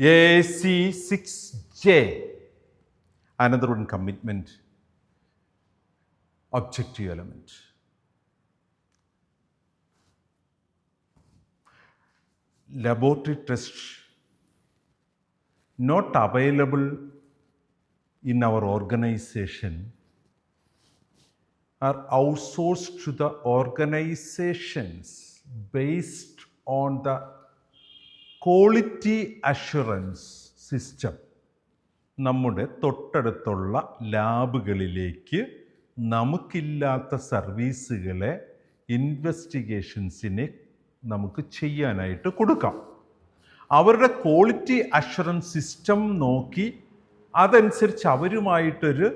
AAC 6J, another one commitment objective element. Laboratory tests not available in our organization are outsourced to the organizations based on the quality assurance system. നമ്മുടെ തൊട്ടടുത്തുള്ള ലാബുകളിലേക്ക് നമുക്കില്ലാത്ത സർവീസുകളെ ഇൻവെസ്റ്റിഗേഷൻസിനെ നമുക്ക് ചെയ്യാനായിട്ട് കൊടുക്കാം. അവരുടെ quality assurance system നോക്കി അതനുസരിച്ച് അവരുമായിട്ടൊരു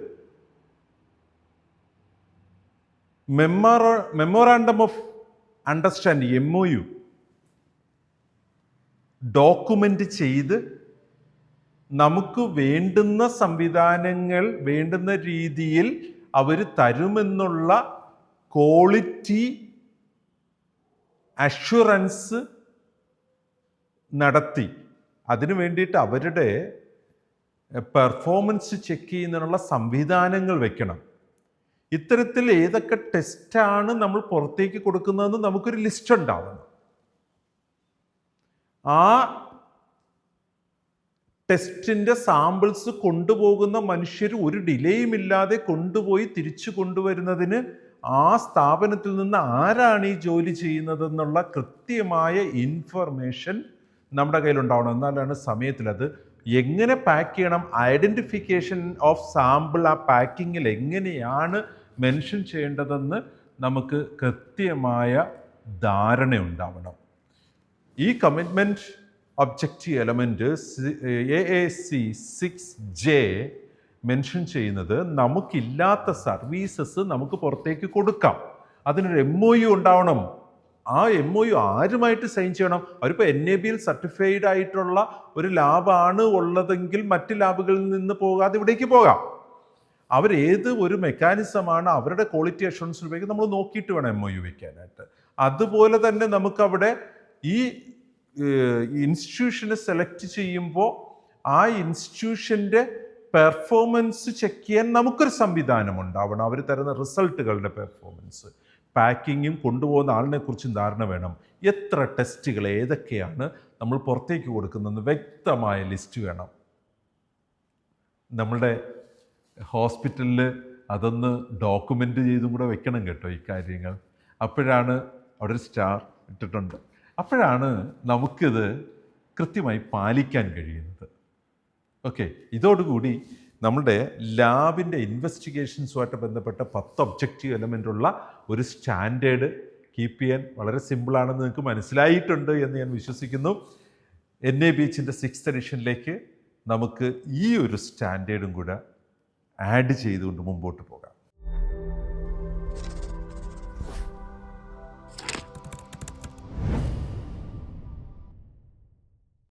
memorandum of understanding MOU document ചെയ്ത് നമുക്ക് വേണ്ടുന്ന സംവിധാനങ്ങൾ വേണ്ടുന്ന രീതിയിൽ അവർ തരുമെന്നുള്ള ക്വാളിറ്റി അഷുറൻസ് നടത്തി അതിനു വേണ്ടിയിട്ട് അവരുടെ പെർഫോമൻസ് ചെക്ക് ചെയ്യുന്നതിനുള്ള സംവിധാനങ്ങൾ വെക്കണം. ഇത്തരത്തിൽ ഏതൊക്കെ ടെസ്റ്റാണ് നമ്മൾ പുറത്തേക്ക് കൊടുക്കുന്നതെന്ന് നമുക്കൊരു ലിസ്റ്റ് ഉണ്ടാവണം. ആ ടെസ്റ്റിൻ്റെ സാമ്പിൾസ് കൊണ്ടുപോകുന്ന മനുഷ്യർ ഒരു ഡിലേയും ഇല്ലാതെ കൊണ്ടുപോയി തിരിച്ചു കൊണ്ടുവരുന്നതിന് ആ സ്ഥാപനത്തിൽ നിന്ന് ആരാണ് ഈ ജോലി ചെയ്യുന്നതെന്നുള്ള കൃത്യമായ ഇൻഫർമേഷൻ നമ്മുടെ കയ്യിലുണ്ടാവണം. എന്നാലാണ് സമയത്തിൽ അത് എങ്ങനെ പാക്ക് ചെയ്യണം, ഐഡൻറ്റിഫിക്കേഷൻ ഓഫ് സാമ്പിൾ ആ പാക്കിങ്ങിൽ എങ്ങനെയാണ് മെൻഷൻ ചെയ്യേണ്ടതെന്ന് നമുക്ക് കൃത്യമായ ധാരണ ഉണ്ടാവണം. ഈ commitment objective element AAC 6J mention ചെയ്യുന്നത് നമുക്കില്ലാത്ത സർവീസസ് നമുക്ക് പുറത്തേക്ക് കൊടുക്കാം. അതിനൊരു MOU ഉണ്ടാവണം. ആ MOU ആരുമായിട്ട് സൈൻ ചെയ്യണം? അവരിപ്പോൾ NABL സർട്ടിഫൈഡ് ആയിട്ടുള്ള ഒരു ലാബാണ് ഉള്ളതെങ്കിൽ മറ്റ് ലാബുകളിൽ നിന്ന് പോകാതെ ഇവിടേക്ക് പോകാം. അവരേത് ഒരു മെക്കാനിസമാണ് അവരുടെ ക്വാളിറ്റി അഷുറൻസ് ഉപയോഗിക്കുന്നത് നമ്മൾ നോക്കിയിട്ട് വേണം MOU വയ്ക്കാനായിട്ട്. അതുപോലെ തന്നെ നമുക്കവിടെ ഈ ഇൻസ്റ്റിറ്റ്യൂഷനെ സെലക്ട് ചെയ്യുമ്പോൾ ആ ഇൻസ്റ്റിറ്റ്യൂഷൻ്റെ പെർഫോമൻസ് ചെക്ക് ചെയ്യാൻ നമുക്കൊരു സംവിധാനം ഉണ്ടാവണം. അവർ തരുന്ന റിസൾട്ടുകളുടെ പെർഫോമൻസ്, പാക്കിങ്ങും കൊണ്ടുപോകുന്ന ആളിനെ കുറിച്ചും ധാരണ വേണം. എത്ര ടെസ്റ്റുകൾ ഏതൊക്കെയാണ് നമ്മൾ പുറത്തേക്ക് കൊടുക്കുന്നതെന്ന് വ്യക്തമായ ലിസ്റ്റ് വേണം. നമ്മളുടെ ഹോസ്പിറ്റലിൽ അതൊന്ന് ഡോക്യുമെൻ്റ് ചെയ്തും കൂടെ വെക്കണം കേട്ടോ ഈ കാര്യങ്ങൾ. അപ്പോഴാണ് അവിടെ ഒരു സ്റ്റാർ ഇട്ടിട്ടുണ്ട്. അപ്പോഴാണ് നമുക്കിത് കൃത്യമായി പാലിക്കാൻ കഴിയുന്നത്. ഓക്കെ, ഇതോടുകൂടി നമ്മുടെ ലാബിൻ്റെ ഇൻവെസ്റ്റിഗേഷൻസുമായിട്ട് ബന്ധപ്പെട്ട 10 ഒബ്ജക്റ്റീവ് എലമെൻ്റുള്ള ഒരു സ്റ്റാൻഡേർഡ് കീപ്പ് ചെയ്യാൻ വളരെ സിമ്പിളാണെന്ന് നിങ്ങൾക്ക് മനസ്സിലായിട്ടുണ്ട് എന്ന് ഞാൻ വിശ്വസിക്കുന്നു. NABHൻ്റെ 6th എഡിഷനിലേക്ക് നമുക്ക് ഈ ഒരു സ്റ്റാൻഡേർഡും കൂടെ ആഡ് ചെയ്തുകൊണ്ട് മുമ്പോട്ട് പോകാം.